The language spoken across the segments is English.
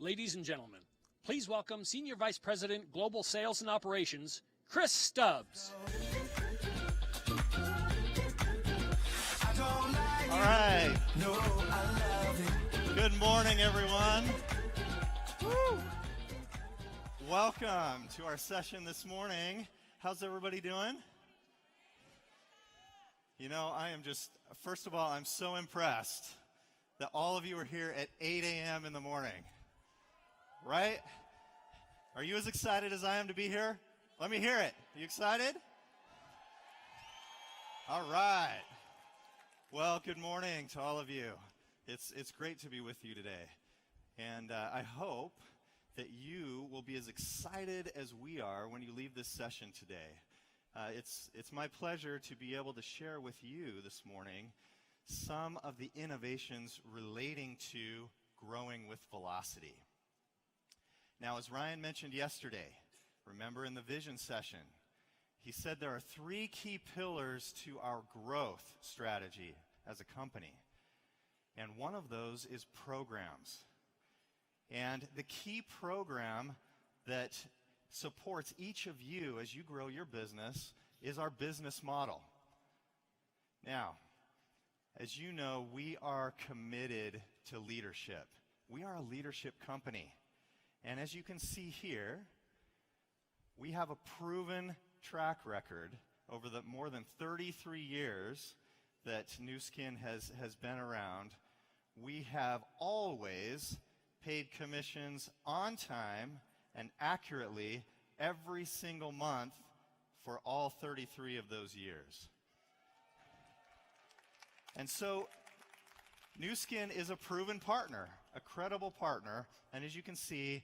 Ladies and gentlemen, please welcome Senior Vice President, Global Sales and Operations, Chris Stubbs. All right. Good morning, everyone. Woo. Welcome to our session this morning. How's everybody doing? You know, first of all, I'm so impressed that all of you are here at 8 a.m. in the morning. Right? Are you as excited as I am to be here? Let me hear it. Are you excited? All right. Well, good morning to all of you. It's great to be with you today. And I hope that you will be as excited as we are when you leave this session today. It's my pleasure to be able to share with you this morning some of the innovations relating to growing with velocity. Now, as Ryan mentioned yesterday, remember in the vision session, he said there are 3 key pillars to our growth strategy as a company. And one of those is programs. And the key program that supports each of you as you grow your business is our business model. Now, as you know, we are committed to leadership. We are a leadership company. And as you can see here, we have a proven track record over the more than 33 years that Nu Skin has been around. We have always paid commissions on time and accurately every single month for all 33 of those years. And so Nu Skin is a proven partner, a credible partner, and as you can see,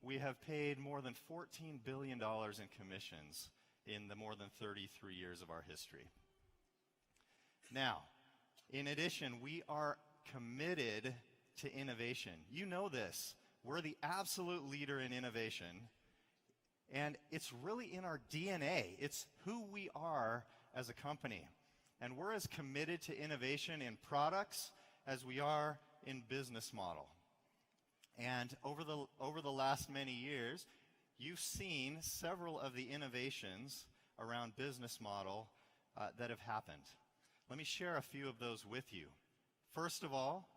we have paid more than $14 billion in commissions in the more than 33 years of our history. Now, in addition, we are committed to innovation. You know this. We're the absolute leader in innovation, and it's really in our DNA. It's who we are as a company. And we're as committed to innovation in products as we are in business model. And over the last many years, you've seen several of the innovations around business model that have happened. Let me share a few of those with you. First of all,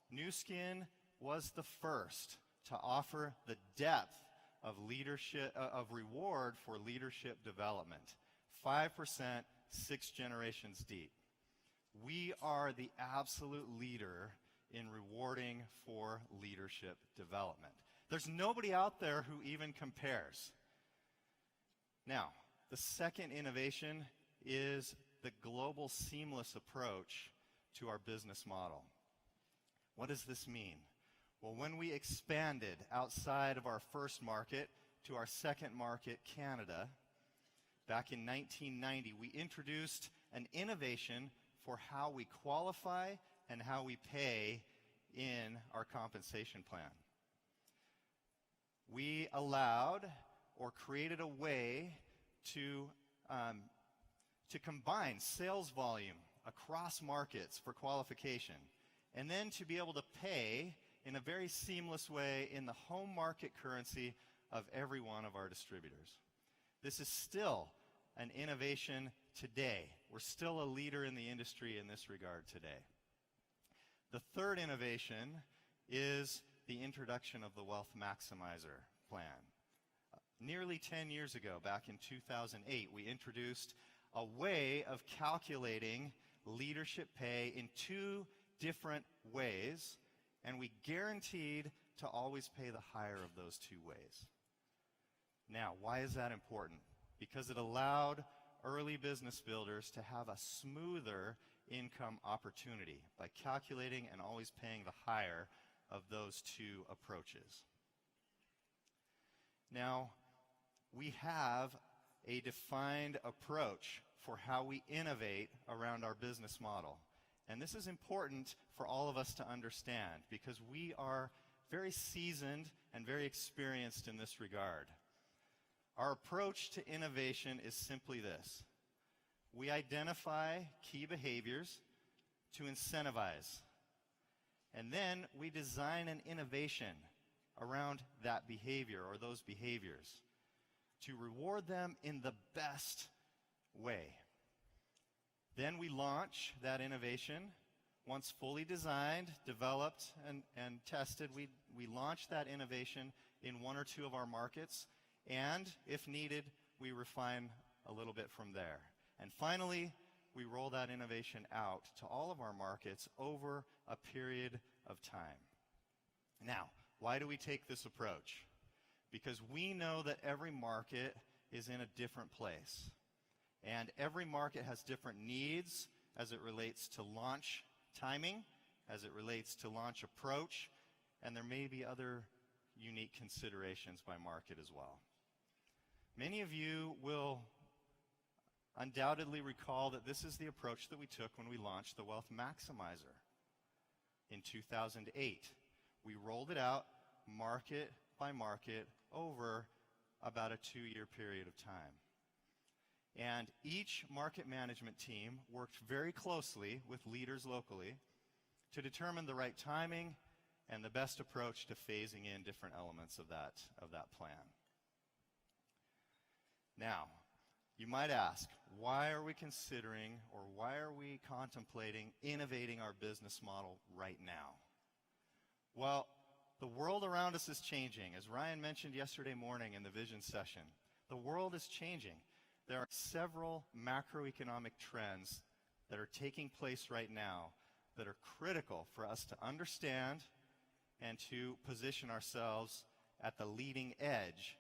Nu Skin was the first to offer the depth of leadership of reward for leadership development. 5%, 6 generations deep. We are the absolute leader in rewarding for leadership development. There's nobody out there who even compares. Now, the second innovation is the global seamless approach to our business model. What does this mean? Well, when we expanded outside of our first market to our second market, Canada, back in 1990, we introduced an innovation for how we qualify and how we pay in our compensation plan. We allowed or created a way to combine sales volume across markets for qualification, and then to be able to pay in a very seamless way in the home market currency of every one of our distributors. This is still an innovation today. We're still a leader in the industry in this regard today. The third innovation is the introduction of the Wealth Maximizer plan. Nearly 10 years ago, back in 2008, we introduced a way of calculating leadership pay in 2 different ways, and we guaranteed to always pay the higher of those 2 ways. Now, why is that important? Because it allowed early business builders to have a smoother income opportunity by calculating and always paying the higher of those 2 approaches. Now, we have a defined approach for how we innovate around our business model. And this is important for all of us to understand because we are very seasoned and very experienced in this regard. Our approach to innovation is simply this. We identify key behaviors to incentivize. And then we design an innovation around that behavior or those behaviors to reward them in the best way. Then we launch that innovation. Once fully designed, developed, and tested, we launch that innovation in one or two of our markets, and if needed, we refine a little bit from there. And finally, we roll that innovation out to all of our markets over a period of time. Now, why do we take this approach? Because we know that every market is in a different place. And every market has different needs as it relates to launch timing, as it relates to launch approach, and there may be other unique considerations by market as well. Many of you will undoubtedly recall that this is the approach that we took when we launched the Wealth Maximizer in 2008. We rolled it out market by market over about a 2-year period of time. And each market management team worked very closely with leaders locally to determine the right timing and the best approach to phasing in different elements of that plan. Now, you might ask, why are we considering or why are we contemplating innovating our business model right now? Well, the world around us is changing. As Ryan mentioned yesterday morning in the vision session, the world is changing. There are several macroeconomic trends that are taking place right now that are critical for us to understand and to position ourselves at the leading edge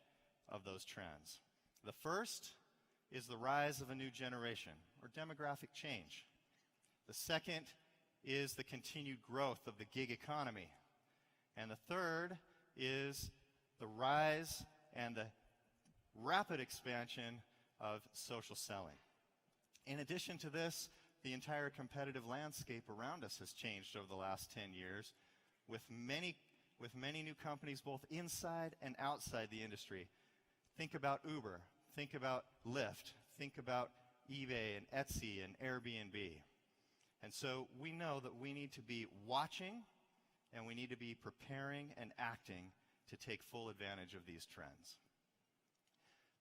of those trends. The first is the rise of a new generation, or demographic change. The second is the continued growth of the gig economy. And the third is the rise and the rapid expansion of social selling. In addition to this, the entire competitive landscape around us has changed over the last 10 years with many new companies both inside and outside the industry. Think about Uber, think about Lyft, think about eBay and Etsy and Airbnb. And so we know that we need to be watching and we need to be preparing and acting to take full advantage of these trends.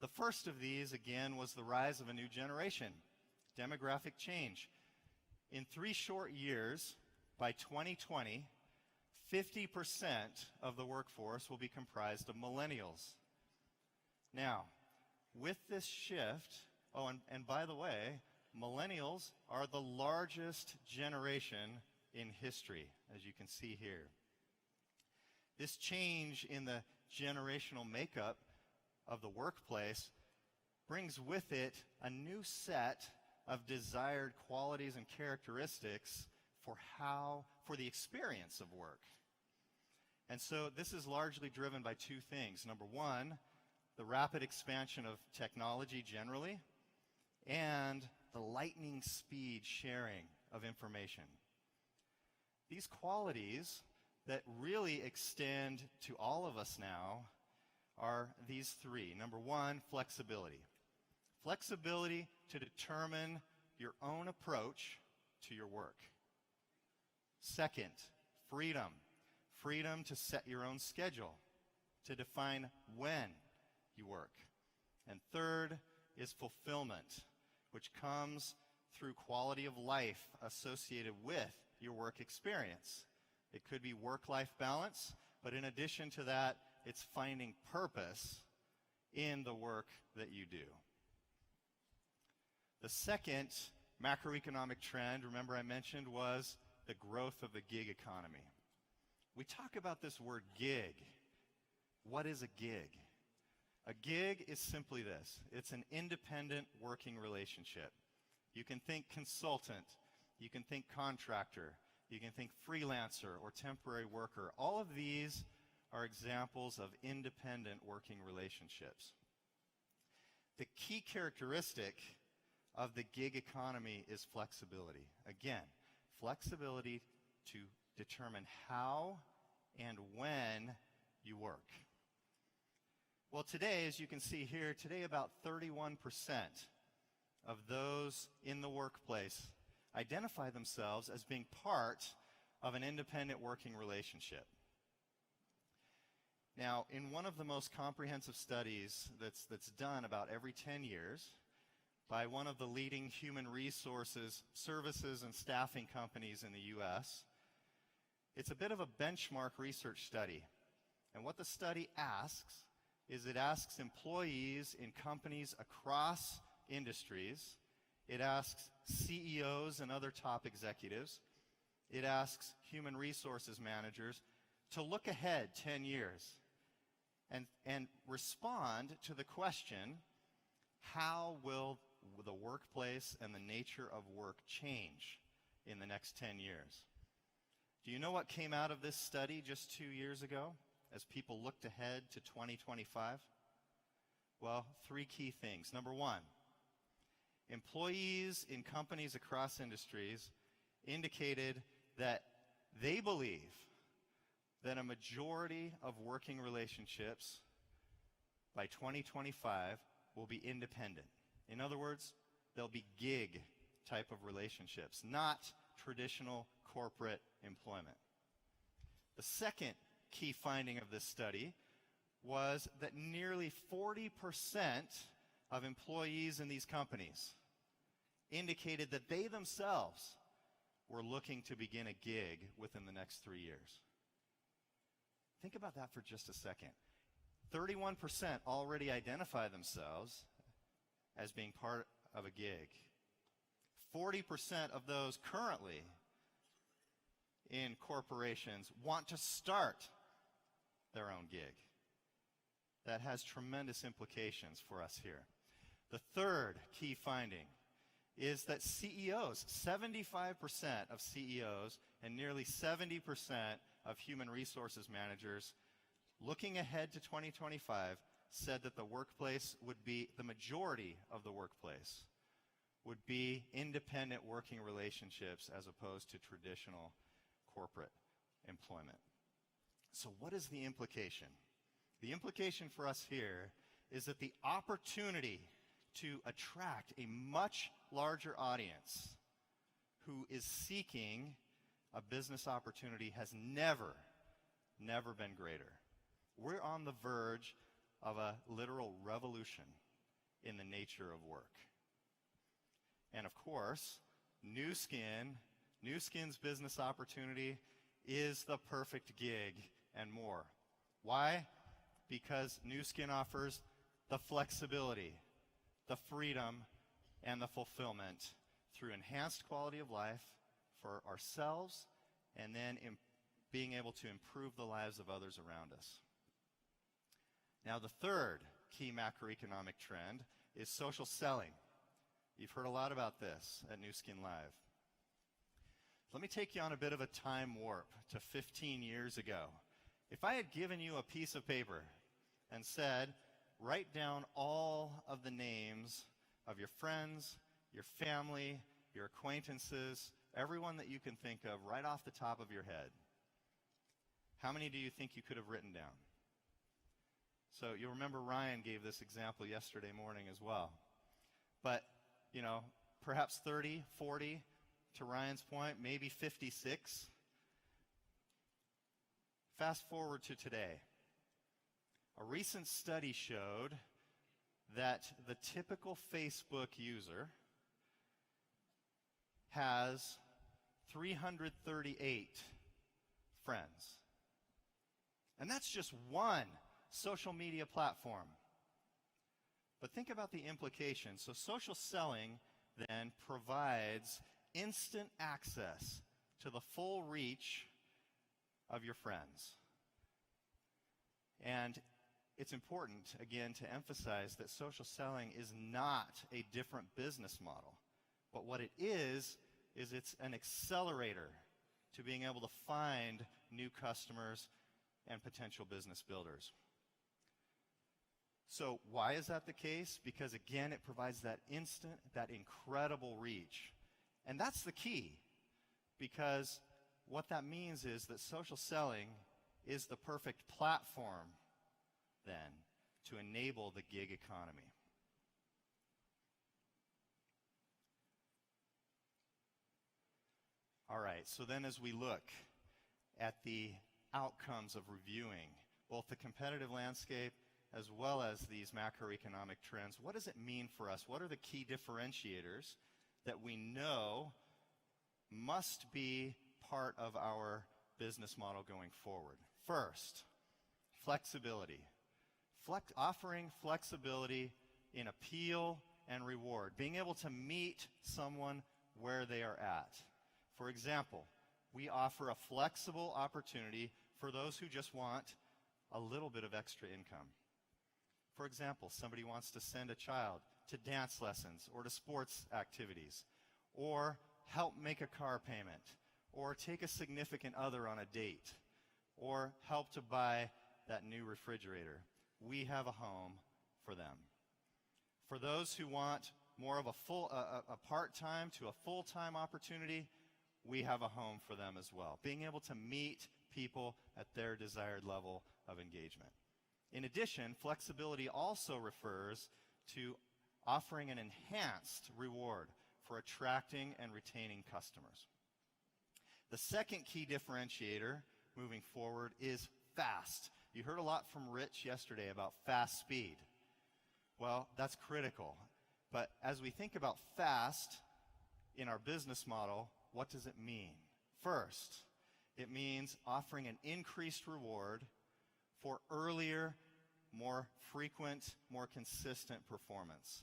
The first of these, again, was the rise of a new generation, demographic change. In 3 short years, by 2020, 50% of the workforce will be comprised of millennials. Now, with this shift, and by the way, millennials are the largest generation in history, as you can see here. This change in the generational makeup of the workplace brings with it a new set of desired qualities and characteristics for the experience of work. And so this is largely driven by 2 things. Number 1, the rapid expansion of technology generally, and the lightning speed sharing of information. These qualities that really extend to all of us now are these 3. Number 1, flexibility. Flexibility to determine your own approach to your work. Second, freedom. Freedom to set your own schedule, to define when you work. And third is fulfillment, which comes through quality of life associated with your work experience. It could be work-life balance, but in addition to that, it's finding purpose in the work that you do. The second macroeconomic trend, remember I mentioned, was the growth of the gig economy. We talk about this word gig. What is a gig? A gig is simply this. It's an independent working relationship. You can think consultant, you can think contractor, you can think freelancer or temporary worker. All of these are examples of independent working relationships. The key characteristic of the gig economy is flexibility. Again, flexibility to determine how and when you work. Well, today, as you can see here, today about 31% of those in the workplace identify themselves as being part of an independent working relationship. Now, in one of the most comprehensive studies that's done about every 10 years by one of the leading human resources, services, and staffing companies in the U.S., it's a bit of a benchmark research study. And what the study asks is it asks employees in companies across industries, it asks CEOs and other top executives, it asks human resources managers to look ahead 10 years and respond to the question, how will the workplace and the nature of work change in the next 10 years? Do you know what came out of this study just 2 years ago as people looked ahead to 2025? Well, 3 key things. Number 1, employees in companies across industries indicated that they believe that a majority of working relationships by 2025 will be independent. In other words, they'll be gig type of relationships, not traditional corporate employment. The second key finding of this study was that nearly 40% of employees in these companies indicated that they themselves were looking to begin a gig within the next 3 years. Think about that for just a second. 31% already identify themselves as being part of a gig. 40% of those currently in corporations want to start their own gig. That has tremendous implications for us here. The third key finding is that CEOs, 75% of CEOs and nearly 70% of human resources managers looking ahead to 2025 said that the workplace would be, the majority of the workplace would be independent working relationships as opposed to traditional corporate employment. So what is the implication? The implication for us here is that the opportunity to attract a much larger audience who is seeking a business opportunity has never been greater. We're on the verge of a literal revolution in the nature of work. And of course, Nu Skin's business opportunity is the perfect gig and more. Why? Because Nu Skin offers the flexibility, the freedom, and the fulfillment through enhanced quality of life for ourselves and then being able to improve the lives of others around us. Now, the third key macroeconomic trend is social selling. You've heard a lot about this at Nu Skin Live. Let me take you on a bit of a time warp to 15 years ago. If I had given you a piece of paper and said, write down all of the names of your friends, your family, your acquaintances, everyone that you can think of right off the top of your head, how many do you think you could have written down? So you'll remember Ryan gave this example yesterday morning as well. But, you know, perhaps 30, 40, to Ryan's point, maybe 56. Fast forward to today. A recent study showed that the typical Facebook user has 338 friends. And that's just one social media platform. But think about the implications. So social selling then provides instant access to the full reach of your friends. And it's important, again, to emphasize that social selling is not a different business model. But what it is it's an accelerator to being able to find new customers and potential business builders. So why is that the case? Because, again, it provides that instant, that incredible reach. And that's the key, because what that means is that social selling is the perfect platform, then, to enable the gig economy. All right, so then as we look at the outcomes of reviewing both the competitive landscape as well as these macroeconomic trends. What does it mean for us? What are the key differentiators that we know must be part of our business model going forward? First, flexibility. Offering flexibility in appeal and reward. Being able to meet someone where they are at. For example, we offer a flexible opportunity for those who just want a little bit of extra income. For example, somebody wants to send a child to dance lessons or to sports activities, or help make a car payment, or take a significant other on a date, or help to buy that new refrigerator. We have a home for them. For those who want more of a part-time to a full-time opportunity, we have a home for them as well. Being able to meet people at their desired level of engagement. In addition, flexibility also refers to offering an enhanced reward for attracting and retaining customers. The second key differentiator moving forward is fast. You heard a lot from Rich yesterday about fast speed. Well, that's critical. But as we think about fast in our business model, what does it mean? First, it means offering an increased reward for earlier, more frequent, more consistent performance.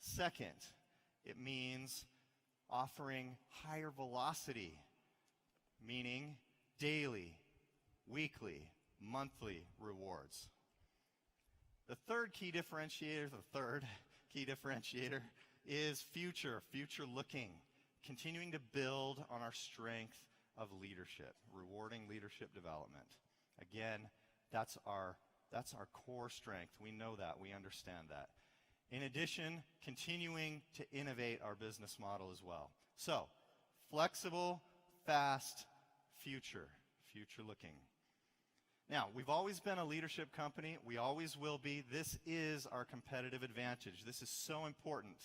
Second, it means offering higher velocity, meaning daily, weekly, monthly rewards. The third key differentiator is future looking, continuing to build on our strength of leadership, rewarding leadership development. Again, that's our core strength. We know that. We understand that. In addition, continuing to innovate our business model as well. So, flexible, fast, future looking. Now, we've always been a leadership company. We always will be. This is our competitive advantage. This is so important.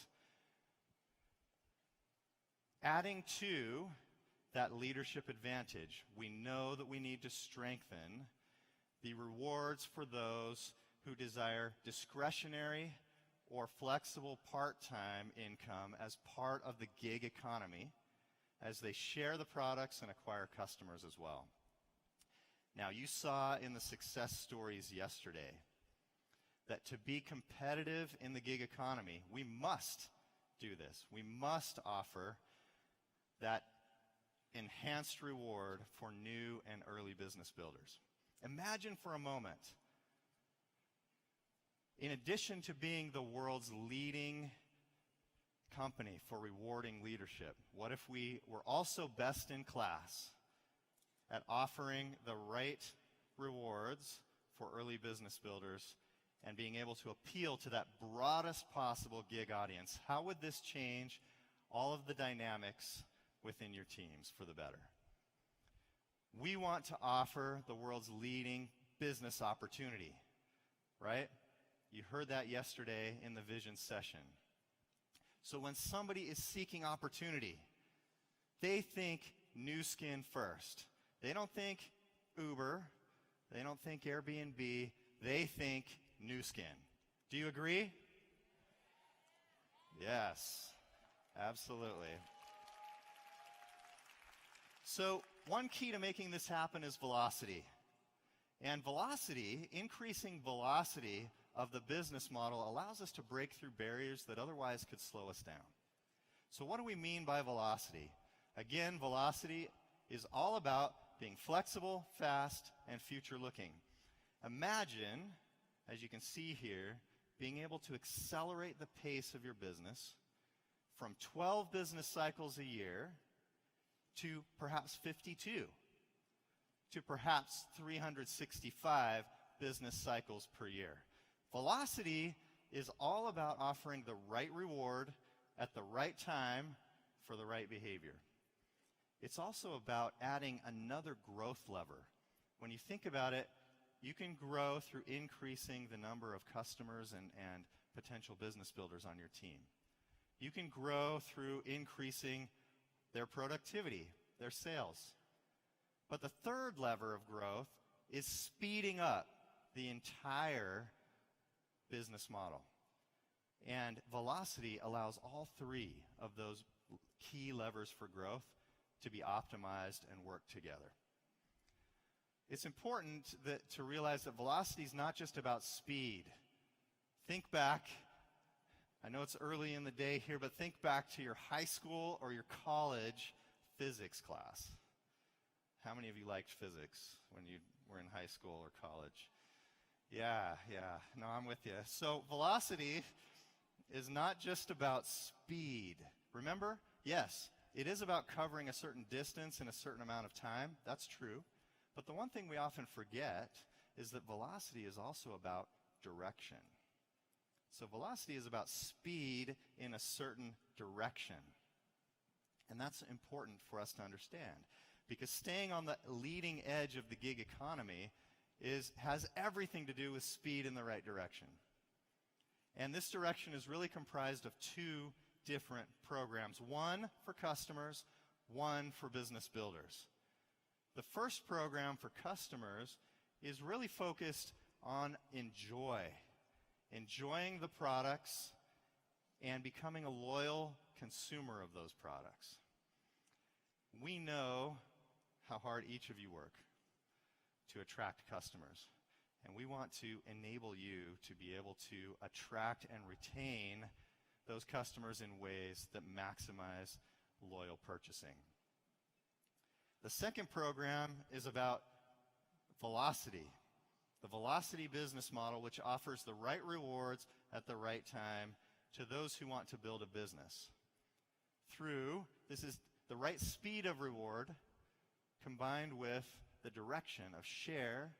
Adding to that leadership advantage, we know that we need to strengthen the rewards for those who desire discretionary or flexible part-time income as part of the gig economy as they share the products and acquire customers as well. Now, you saw in the success stories yesterday that to be competitive in the gig economy, we must do this. We must offer that enhanced reward for new and early business builders. Imagine for a moment, in addition to being the world's leading company for rewarding leadership, what if we were also best in class at offering the right rewards for early business builders and being able to appeal to that broadest possible gig audience? How would this change all of the dynamics within your teams for the better? We want to offer the world's leading business opportunity, right? You heard that yesterday in the vision session. So when somebody is seeking opportunity, they think Nu Skin first. They don't think Uber. They don't think Airbnb. They think Nu Skin. Do you agree? Yes, absolutely. So one key to making this happen is velocity. And velocity, increasing velocity of the business model allows us to break through barriers that otherwise could slow us down. So what do we mean by velocity? Again, velocity is all about being flexible, fast, and future-looking. Imagine, as you can see here, being able to accelerate the pace of your business from 12 business cycles a year to perhaps 52, to perhaps 365 business cycles per year. Velocity is all about offering the right reward at the right time for the right behavior. It's also about adding another growth lever. When you think about it, you can grow through increasing the number of customers and potential business builders on your team. You can grow through increasing their productivity, their sales. But the third lever of growth is speeding up the entire business model. And Velocity allows all three of those key levers for growth to be optimized and work together. It's important to realize that velocity is not just about speed. Think back, I know it's early in the day here, but think back to your high school or your college physics class. How many of you liked physics when you were in high school or college? Yeah. No, I'm with you. So velocity is not just about speed. Remember? Yes, it is about covering a certain distance in a certain amount of time. That's true. But the one thing we often forget is that velocity is also about direction. So velocity is about speed in a certain direction. And that's important for us to understand, because staying on the leading edge of the gig economy has everything to do with speed in the right direction. And this direction is really comprised of two different programs, one for customers, one for business builders. The first program for customers is really focused on enjoying the products and becoming a loyal consumer of those products. We know how hard each of you work to attract customers, and we want to enable you to be able to attract and retain those customers in ways that maximize loyal purchasing. The second program is about velocity, the velocity business model, which offers the right rewards at the right time to those who want to build a business. This is the right speed of reward combined with the direction of share,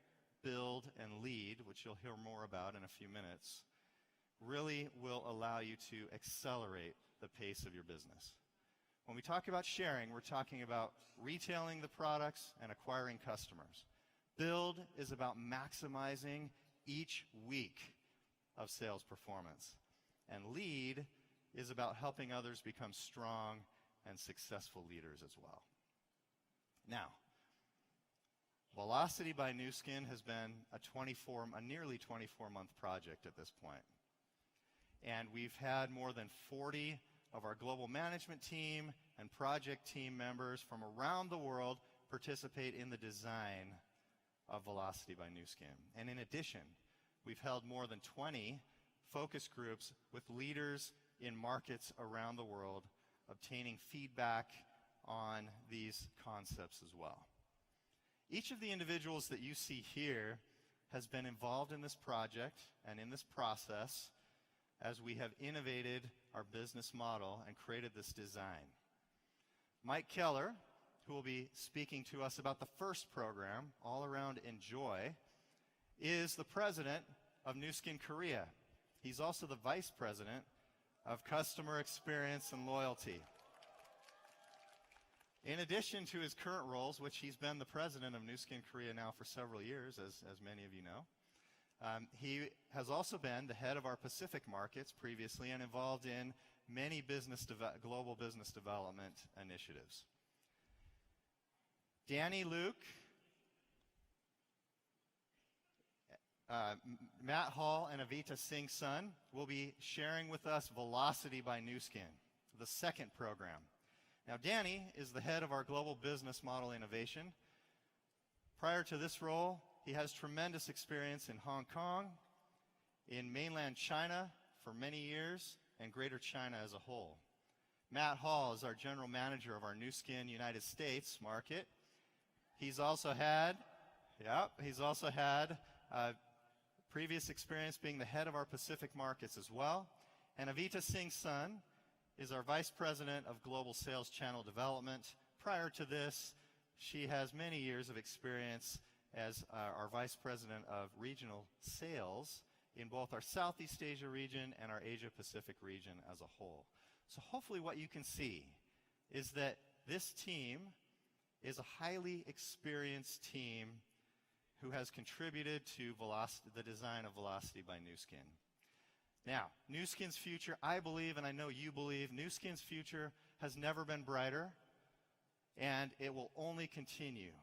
build, and lead, which you'll hear more about in a few minutes, really will allow you to accelerate the pace of your business. When we talk about sharing, we're talking about retailing the products and acquiring customers. Build is about maximizing each week of sales performance. And lead is about helping others become strong and successful leaders as well. Now, Velocity by Nu Skin has been a nearly 24-month project at this point. And we've had more than 40 of our global management team and project team members from around the world participate in the design of Velocity by Nu Skin. And in addition, we've held more than 20 focus groups with leaders in markets around the world, obtaining feedback on these concepts as well. Each of the individuals that you see here has been involved in this project and in this process as we have innovated our business model and created this design. Mike Keller, who will be speaking to us about the first program, All Around Enjoy, is the president of Nu Skin Korea. He's also the vice president of customer experience and loyalty. In addition to his current roles, which he's been the president of Nu Skin Korea now for several years, as many of you know, he has also been the head of our Pacific markets previously and involved in many global business development initiatives. Danny Luke, Matt Hall, and Avita Singh Sun will be sharing with us Velocity by Nu Skin, the second program. Now, Danny is the head of our global business model innovation. Prior to this role, he has tremendous experience in Hong Kong, in mainland China for many years, and Greater China as a whole. Matt Hall is our general manager of our Nu Skin United States market. He's also had previous experience being the head of our Pacific markets as well. And Avita Singh Sun is our vice president of global sales channel development. Prior to this, she has many years of experience as our vice president of regional sales in both our Southeast Asia region and our Asia Pacific region as a whole. So hopefully what you can see is that this team is a highly experienced team who has contributed to the design of Velocity by Nu Skin. Now, Nu Skin's future, I believe, and I know you believe, Nu Skin's future has never been brighter, and it will only continue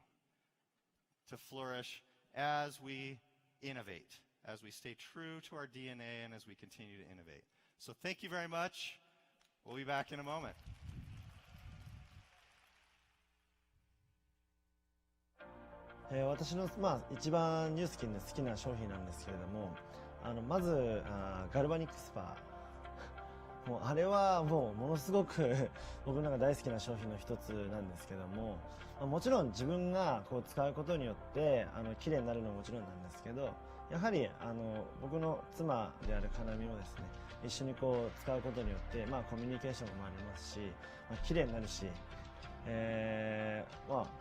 to flourish as we innovate, as we stay true to our DNA and as we continue to innovate. So thank you very much. We'll be back in a moment.「私の一番ニュースキンで好きな商品なんですけれども、まずガルバニックスパー、もうあれはもうものすごく僕の中大好きな商品の一つなんですけども、もちろん自分がこう使うことによって綺麗になるのはもちろんなんですけど、やはり僕の妻であるかなみもですね、一緒にこう使うことによってコミュニケーションもありますし、綺麗になるし、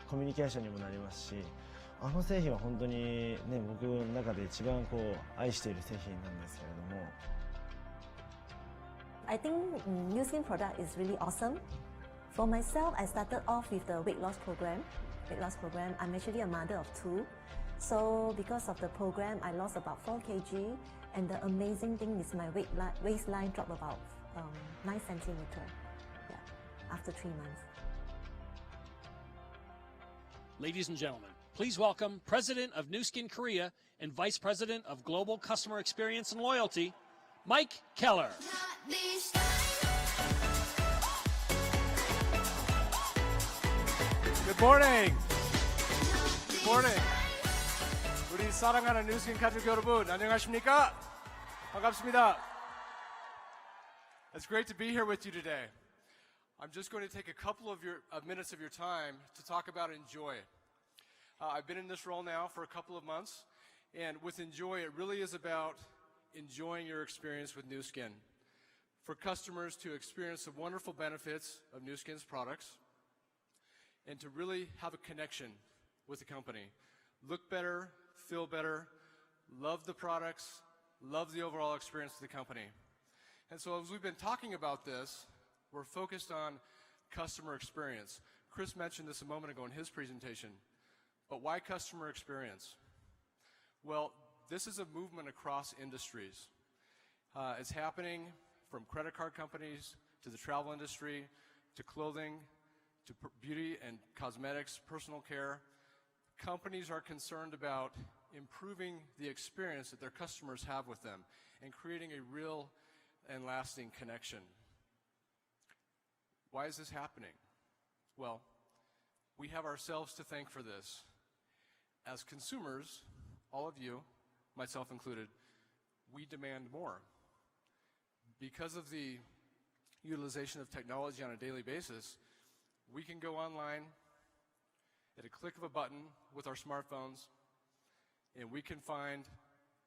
コミュニケーションにもなりますし、あの製品は本当にね、僕の中で一番こう愛している製品なんですけれども。I think Nu Skin product is really awesome. For myself, I started off with the weight loss program. I'm actually a mother of two. So because of the program, I lost about 4 kg. And the amazing thing is my waistline dropped about 9 centimeters after 3 months. Ladies and gentlemen, please welcome President of Nu Skin Korea and Vice President of Global Customer Experience and Loyalty, Mike Keller. Good morning. Good morning. 우리 사랑하는 뉴스킨 가족 여러분, 안녕하십니까? 반갑습니다. It's great to be here with you today. I'm just going to take a couple of minutes of your time to talk about Enjoy. I've been in this role now for a couple of months, and with Enjoy, it really is about enjoying your experience with Nu Skin. For customers to experience the wonderful benefits of Nu Skin's products, and to really have a connection with the company. Look better, feel better, love the products, love the overall experience of the company. And so as we've been talking about this, we're focused on customer experience. Chris mentioned this a moment ago in his presentation, but why customer experience? Well, this is a movement across industries. It's happening from credit card companies to the travel industry, to clothing, to beauty and cosmetics, personal care. Companies are concerned about improving the experience that their customers have with them and creating a real and lasting connection. Why is this happening? Well, we have ourselves to thank for this. As consumers, all of you, myself included, we demand more. Because of the utilization of technology on a daily basis, we can go online at a click of a button with our smartphones, and we can find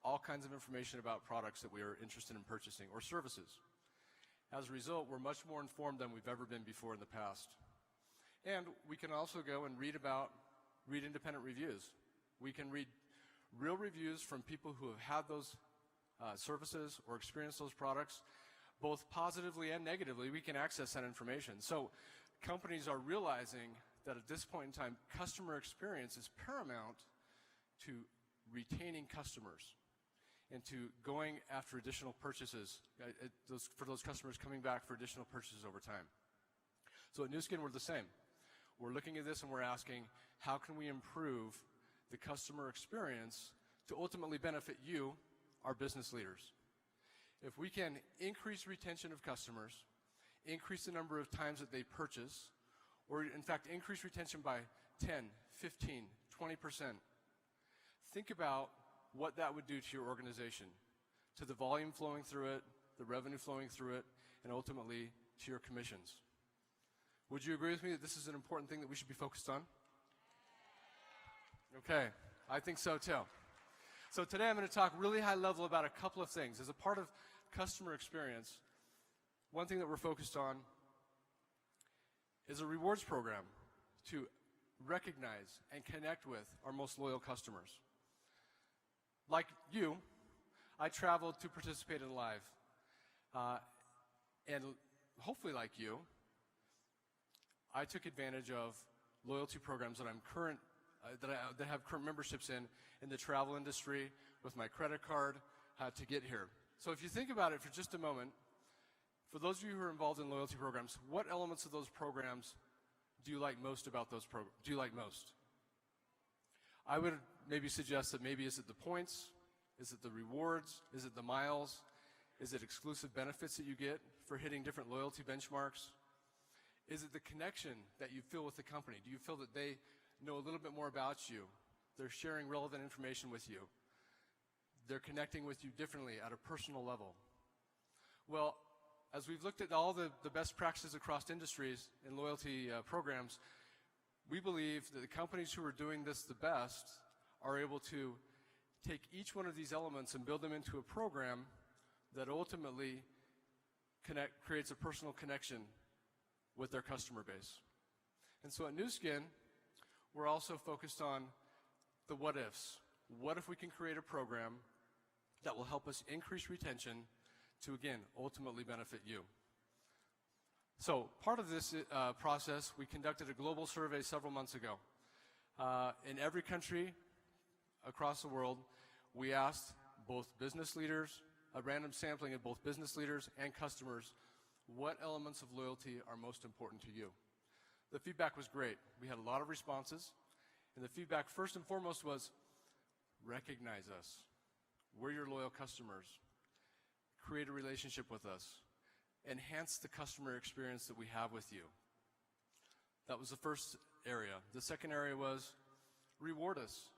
all kinds of information about products that we are interested in purchasing or services. As a result, we're much more informed than we've ever been before in the past. And we can also go and read independent reviews. We can read real reviews from people who have had those services or experienced those products, both positively and negatively. We can access that information. So companies are realizing that at this point in time, customer experience is paramount to retaining customers and to going after additional purchases, for those customers coming back for additional purchases over time. So at Nu Skin, we're the same. We're looking at this and we're asking, how can we improve the customer experience to ultimately benefit you, our business leaders? If we can increase retention of customers, increase the number of times that they purchase, or in fact increase retention by 10, 15, 20%, think about what that would do to your organization, to the volume flowing through it, the revenue flowing through it, and ultimately to your commissions. Would you agree with me that this is an important thing that we should be focused on? Okay, I think so too. So today I'm going to talk really high level about a couple of things. As a part of customer experience, one thing that we're focused on is a rewards program to recognize and connect with our most loyal customers. Like you, I traveled to participate in Live. And hopefully like you, I took advantage of loyalty programs that that have current memberships in the travel industry with my credit card to get here. So if you think about it for just a moment, for those of you who are involved in loyalty programs, what elements of those programs do you like most about those programs? Do you like most? I would maybe suggest that maybe is it the points? Is it the rewards? Is it the miles? Is it exclusive benefits that you get for hitting different loyalty benchmarks? Is it the connection that you feel with the company? Do you feel that they know a little bit more about you? They're sharing relevant information with you. They're connecting with you differently at a personal level. Well, as we've looked at all the best practices across industries and loyalty programs, we believe that the companies who are doing this the best are able to take each one of these elements and build them into a program that ultimately creates a personal connection with their customer base. And so at Nu Skin, we're also focused on the what ifs. What if we can create a program that will help us increase retention to, again, ultimately benefit you? So part of this process, we conducted a global survey several months ago. In every country across the world, we asked both business leaders, a random sampling of both business leaders and customers, what elements of loyalty are most important to you? The feedback was great. We had a lot of responses, and the feedback first and foremost was, recognize us. We're your loyal customers. Create a relationship with us. Enhance the customer experience that we have with you. That was the first area. The second area was reward us.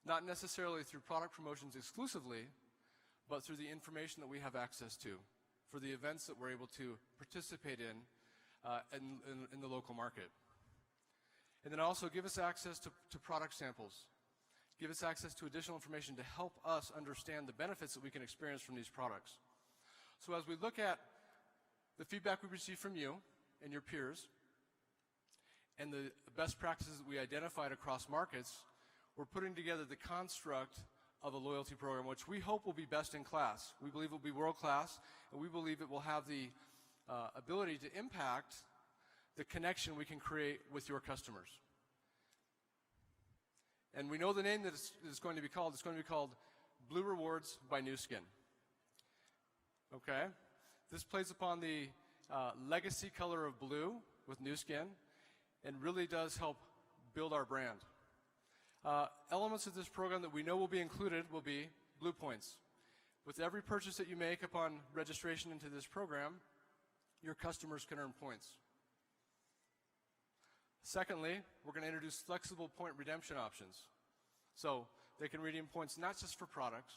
Not necessarily through product promotions exclusively, but through the information that we have access to, for the events that we're able to participate in the local market. And then also give us access to product samples. Give us access to additional information to help us understand the benefits that we can experience from these products. So as we look at the feedback we receive from you and your peers, and the best practices that we identified across markets, we're putting together the construct of a loyalty program, which we hope will be best in class. We believe it will be world-class, and we believe it will have the ability to impact the connection we can create with your customers. And we know the name that it's going to be called. It's going to be called Blue Rewards by Nu Skin. Okay? This plays upon the legacy color of blue with Nu Skin and really does help build our brand. Elements of this program that we know will be included will be Blue Points. With every purchase that you make upon registration into this program, your customers can earn points. Secondly, we're going to introduce flexible point redemption options. So they can redeem points not just for products,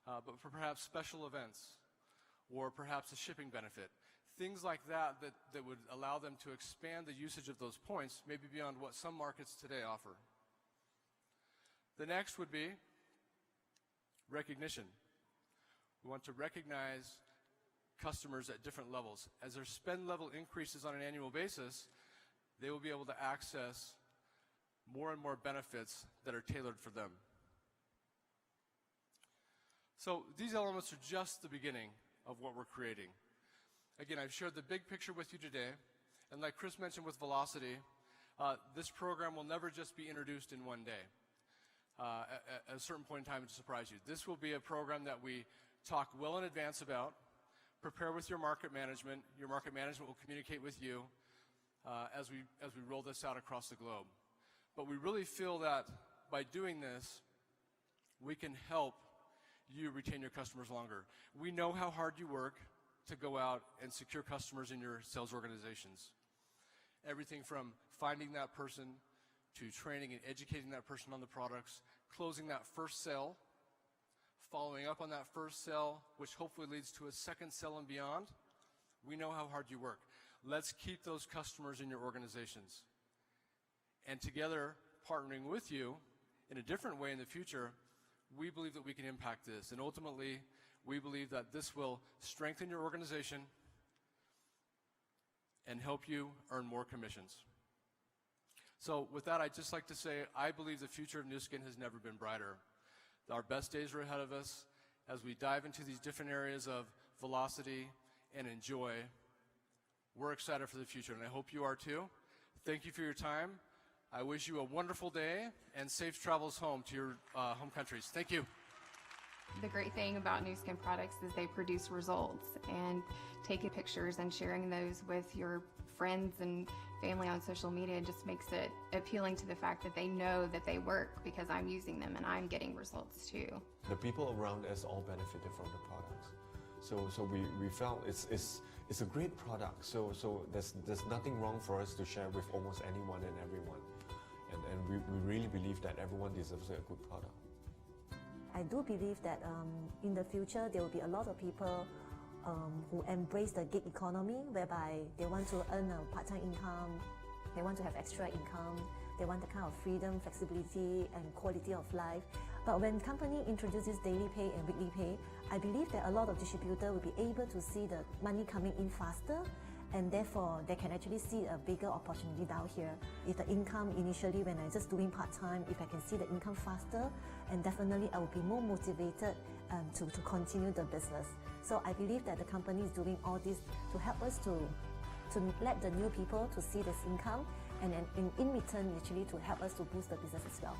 but for perhaps special events or perhaps a shipping benefit. Things like that would allow them to expand the usage of those points, maybe beyond what some markets today offer. The next would be recognition. We want to recognize customers at different levels. As their spend level increases on an annual basis, they will be able to access more and more benefits that are tailored for them. So these elements are just the beginning of what we're creating. Again, I've shared the big picture with you today, and like Chris mentioned with Velocity, this program will never just be introduced in one day. At a certain point in time to surprise you. This will be a program that we talk well in advance about, prepare with your market management. Your market management will communicate with you as we roll this out across the globe. But we really feel that by doing this, we can help you retain your customers longer. We know how hard you work to go out and secure customers in your sales organizations. Everything from finding that person to training and educating that person on the products, closing that first sale, following up on that first sale, which hopefully leads to a second sale and beyond. We know how hard you work. Let's keep those customers in your organizations. And together, partnering with you in a different way in the future, we believe that we can impact this. And ultimately, we believe that this will strengthen your organization and help you earn more commissions. So with that, I'd just like to say, I believe the future of Nu Skin has never been brighter. Our best days are ahead of us as we dive into these different areas of velocity and enjoy. We're excited for the future, and I hope you are too. Thank you for your time. I wish you a wonderful day and safe travels home to your home countries. Thank you. The great thing about Nu Skin products is they produce results, and taking pictures and sharing those with your friends and family on social media just makes it appealing to the fact that they know that they work because I'm using them and I'm getting results too. The people around us all benefited from the products. So we felt it's a great product. So there's nothing wrong for us to share with almost anyone and everyone. And we really believe that everyone deserves a good product. I do believe that in the future there will be a lot of people who embrace the gig economy, whereby they want to earn a part-time income, they want to have extra income, they want the kind of freedom, flexibility, and quality of life. But when company introduces daily pay and weekly pay, I believe that a lot of distributors will be able to see the money coming in faster, and therefore they can actually see a bigger opportunity down here. If the income initially, when I'm just doing part-time, if I can see the income faster, and definitely I will be more motivated to continue the business. So I believe that the company is doing all this to help us to let the new people to see this income, and then in return actually to help us to boost the business as well.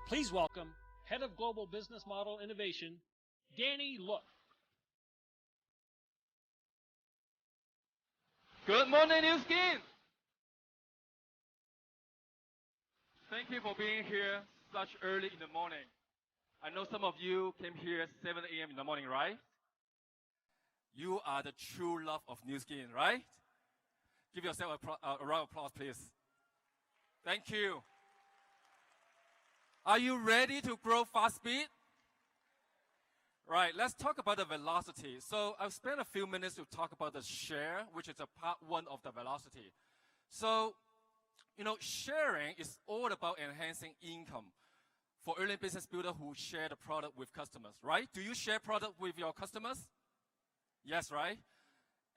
Please welcome Head of Global Business Model Innovation, Danny Look. Good morning, Nu Skin! Thank you for being here such early in the morning. I know some of you came here at 7 a.m. in the morning, right? You are the true love of Nu Skin, right? Give yourself a round of applause, please. Thank you. Are you ready to grow fast speed? Right, let's talk about the velocity. So I've spent a few minutes to talk about the share, which is a part one of the velocity. So, sharing is all about enhancing income for early business builders who share the product with customers, right? Do you share product with your customers? Yes, right?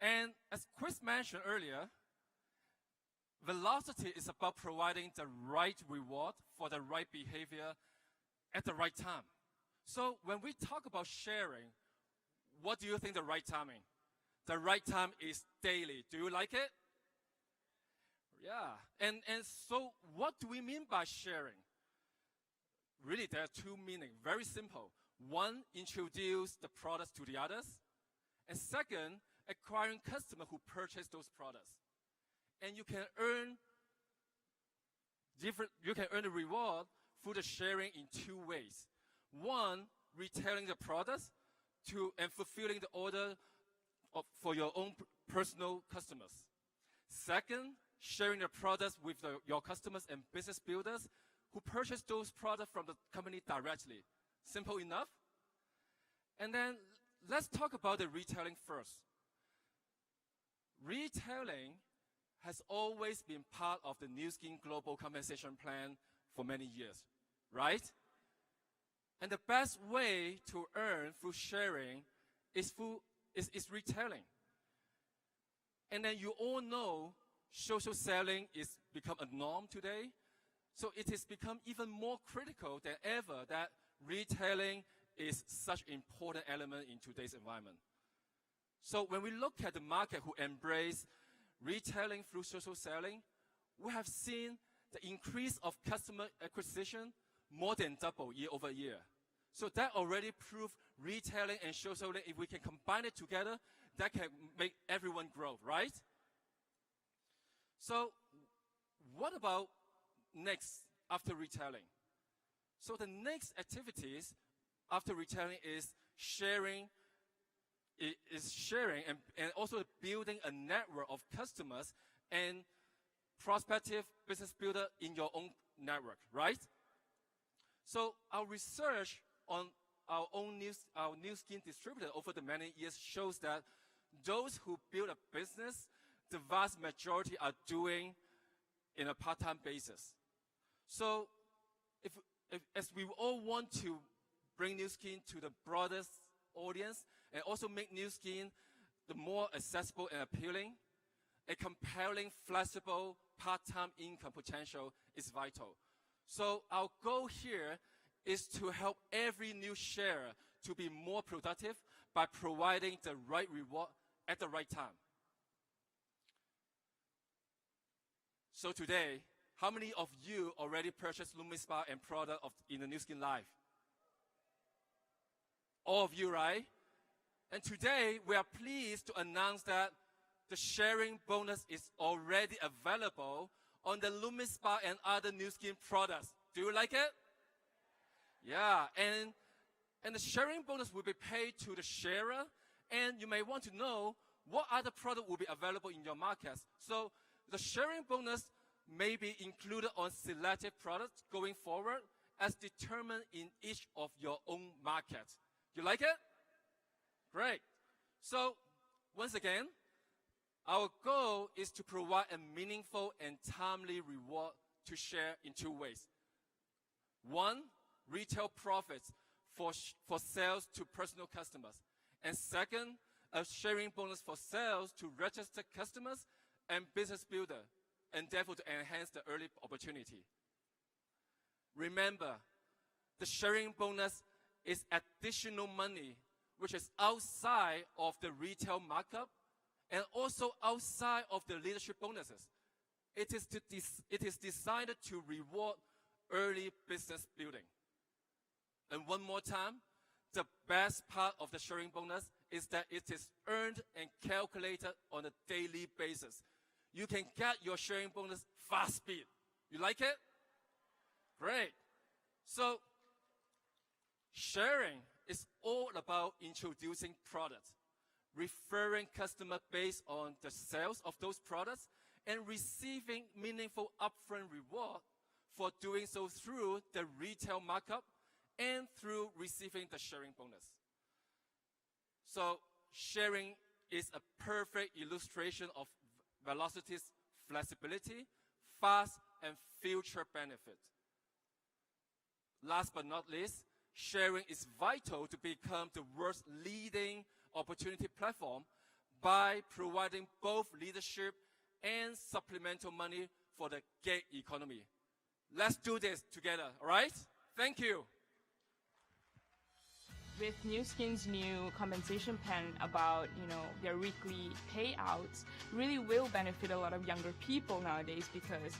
And as Chris mentioned earlier, velocity is about providing the right reward for the right behavior at the right time. So when we talk about sharing, what do you think the right timing? The right time is daily. Do you like it? Yeah. And so what do we mean by sharing? Really, there are two meanings. Very simple. One, introduce the products to the others. And second, acquiring customers who purchase those products. And you can earn the reward through the sharing in two ways. One, retailing the products and fulfilling the order for your own personal customers. Second, sharing the products with your customers and business builders who purchase those products from the company directly. Simple enough? And then let's talk about the retailing first. Retailing has always been part of the Nu Skin Global Compensation Plan for many years, right? And the best way to earn through sharing is retailing. And then you all know social selling is become a norm today. So it has become even more critical than ever that retailing is such an important element in today's environment. So when we look at the market who embrace retailing through social selling, we have seen the increase of customer acquisition more than double year over year. So that already proved retailing and social selling, if we can combine it together, that can make everyone grow, right? So what about next after retailing? So the next activities after retailing is sharing and also building a network of customers and prospective business builder in your own network, right? So our research on our Nu Skin distributor over the many years shows that those who build a business, the vast majority are doing in a part-time basis. So as we all want to bring Nu Skin to the broadest audience and also make Nu Skin the more accessible and appealing, a compelling, flexible, part-time income potential is vital. So our goal here is to help every new sharer to be more productive by providing the right reward at the right time. So today, how many of you already purchased LumiSpa and product in the Nu Skin Live? All of you, right? And today, we are pleased to announce that the sharing bonus is already available on the LumiSpa and other Nu Skin products. Do you like it? Yeah, and the sharing bonus will be paid to the sharer, and you may want to know what other product will be available in your markets. So the sharing bonus may be included on selected products going forward as determined in each of your own markets. You like it? Great. So once again, our goal is to provide a meaningful and timely reward to share in two ways. One, retail profits for sales to personal customers. And second, a sharing bonus for sales to registered customers and business builder, and therefore to enhance the early opportunity. Remember, the sharing bonus is additional money which is outside of the retail markup and also outside of the leadership bonuses. It is designed to reward early business building. And one more time, the best part of the sharing bonus is that it is earned and calculated on a daily basis. You can get your sharing bonus fast speed. You like it? Great. So, sharing is all about introducing products, referring customer based on the sales of those products, and receiving meaningful upfront reward for doing so through the retail markup and through receiving the sharing bonus. So sharing is a perfect illustration of Velocity's flexibility, fast, and future benefit. Last but not least, sharing is vital to become the world's leading opportunity platform by providing both leadership and supplemental money for the gig economy. Let's do this together, all right? Thank you. With Nu Skin's new compensation plan about, their weekly payouts, really will benefit a lot of younger people nowadays because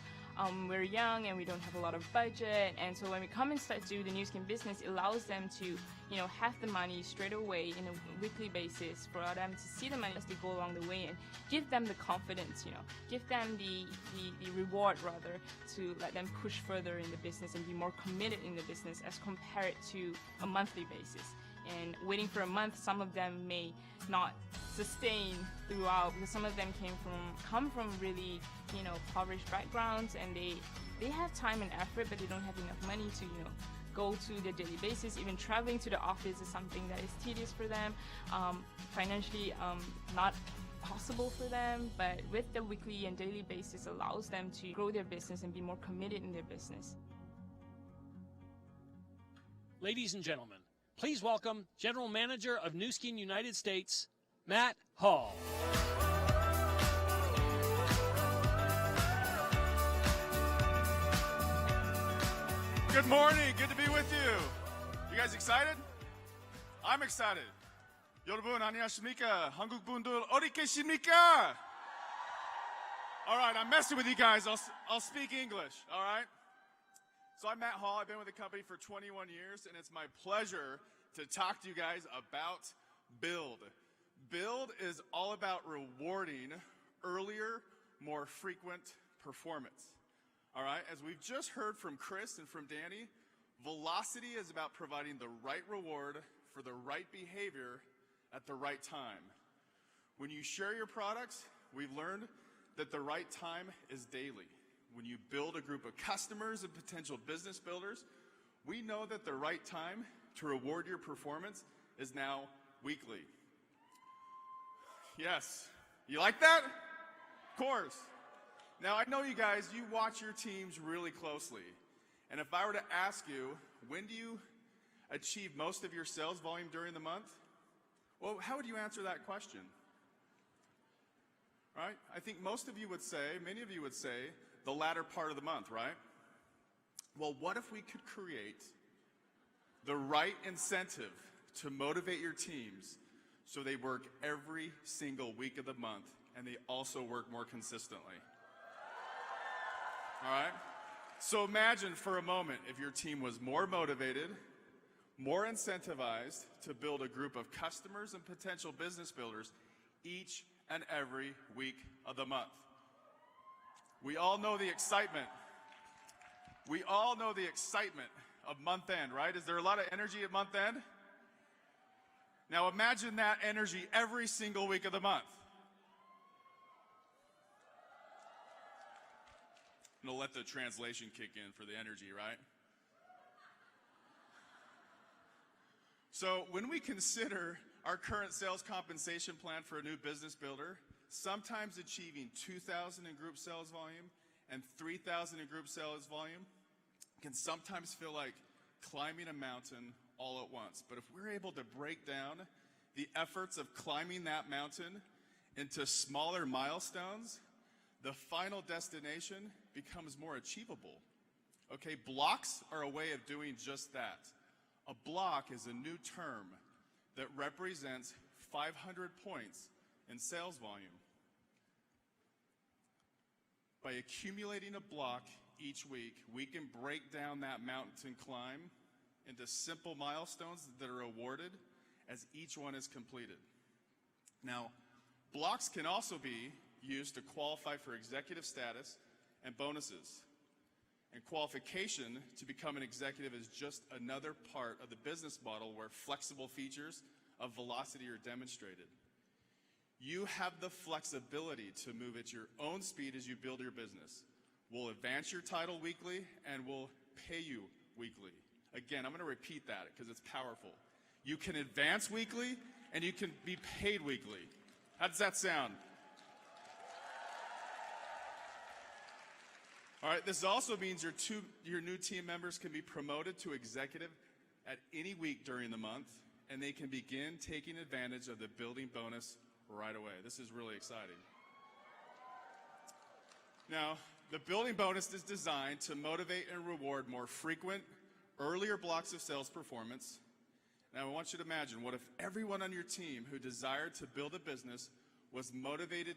we're young and we don't have a lot of budget. And so when we come and start to do the Nu Skin business, it allows them to, have the money straight away in a weekly basis for them to see the money as they go along the way and give them the confidence, give them the reward rather to let them push further in the business and be more committed in the business as compared to a monthly basis. And waiting for a month, some of them may not sustain throughout because some of them come from really, impoverished backgrounds, and they have time and effort, but they don't have enough money to, go to their daily basis. Even traveling to the office is something that is tedious for them, financially not possible for them, but with the weekly and daily basis allows them to grow their business and be more committed in their business. Ladies and gentlemen, please welcome General Manager of Nu Skin United States, Matt Hall. Good morning. Good to be with you. You guys excited? I'm excited. 여러분 안녕하십니까? 한국 분들 어디 계십니까? All right, I'm messing with you guys. I'll speak English. All right. So I'm Matt Hall. I've been with the company for 21 years, and it's my pleasure to talk to you guys about Build. Build is all about rewarding earlier, more frequent performance. All right, as we've just heard from Chris and from Danny, Velocity is about providing the right reward for the right behavior at the right time. When you share your products, we've learned that the right time is daily. When you build a group of customers and potential business builders, we know that the right time to reward your performance is now weekly. Yes, you like that? Of course. Now, I know you guys, you watch your teams really closely. And if I were to ask you, when do you achieve most of your sales volume during the month? Well, how would you answer that question? Right? I think most of you would say, many of you would say, the latter part of the month, right? Well, what if we could create the right incentive to motivate your teams so they work every single week of the month and they also work more consistently? All right? So imagine for a moment if your team was more motivated, more incentivized to build a group of customers and potential business builders each and every week of the month. We all know the excitement. We all know the excitement of month end, right? Is there a lot of energy at month end? Now imagine that energy every single week of the month. I'm gonna let the translation kick in for the energy, right? So when we consider our current sales compensation plan for a new business builder, sometimes achieving 2,000 in group sales volume and 3,000 in group sales volume can sometimes feel like climbing a mountain all at once. But if we're able to break down the efforts of climbing that mountain into smaller milestones, the final destination becomes more achievable. Okay, blocks are a way of doing just that. A block is a new term that represents 500 points in sales volume. By accumulating a block each week, we can break down that mountain climb into simple milestones that are awarded as each one is completed. Now, blocks can also be used to qualify for executive status and bonuses. And qualification to become an executive is just another part of the business model where flexible features of velocity are demonstrated. You have the flexibility to move at your own speed as you build your business. We'll advance your title weekly and we'll pay you weekly. Again, I'm going to repeat that because it's powerful. You can advance weekly and you can be paid weekly. How does that sound? All right, this also means your new team members can be promoted to executive at any week during the month, and they can begin taking advantage of the building bonus right away. This is really exciting. Now, the building bonus is designed to motivate and reward more frequent, earlier blocks of sales performance. Now, I want you to imagine, what if everyone on your team who desired to build a business was motivated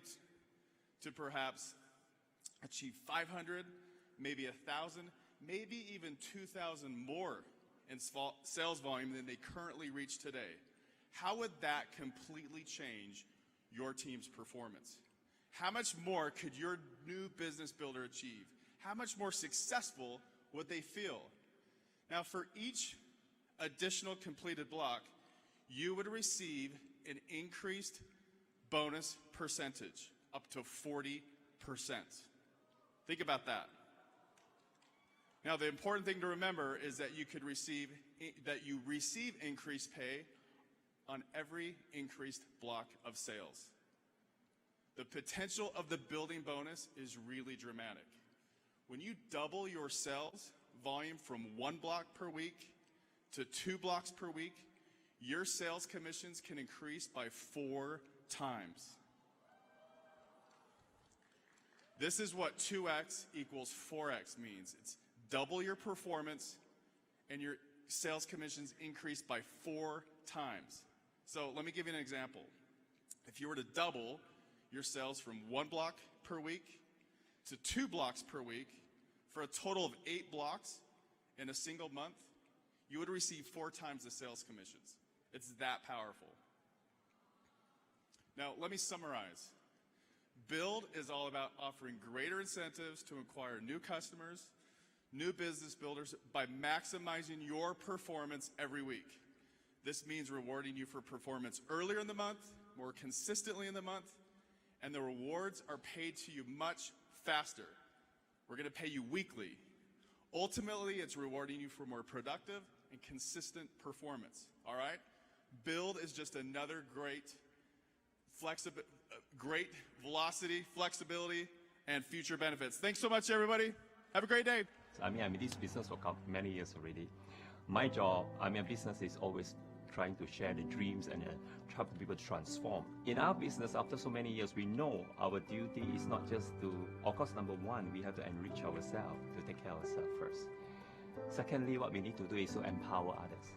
to perhaps achieve 500, maybe 1,000, maybe even 2,000 more in sales volume than they currently reach today? How would that completely change your team's performance? How much more could your new business builder achieve? How much more successful would they feel? Now, for each additional completed block, you would receive an increased bonus percentage, up to 40%. Think about that. Now, the important thing to remember is that you receive increased pay on every increased block of sales. The potential of the building bonus is really dramatic. When you double your sales volume from 1 block per week to 2 blocks per week, your sales commissions can increase by 4 times. This is what 2x equals 4x means. It's double your performance and your sales commissions increase by 4 times. So let me give you an example. If you were to double your sales from 1 block per week to 2 blocks per week for a total of 8 blocks in a single month, you would receive 4 times the sales commissions. It's that powerful. Now, let me summarize. Build is all about offering greater incentives to acquire new customers, new business builders by maximizing your performance every week. This means rewarding you for performance earlier in the month, more consistently in the month, and the rewards are paid to you much faster. We're going to pay you weekly. Ultimately, it's rewarding you for more productive and consistent performance. All right? Build is just another great velocity, flexibility, and future benefits. Thanks so much, everybody. Have a great day. I'm in this business for many years already. My job, business is always trying to share the dreams and help people to transform. In our business, after so many years, we know our duty is not just to, of course, number one, we have to enrich ourselves, to take care of ourselves first. Secondly, what we need to do is to empower others.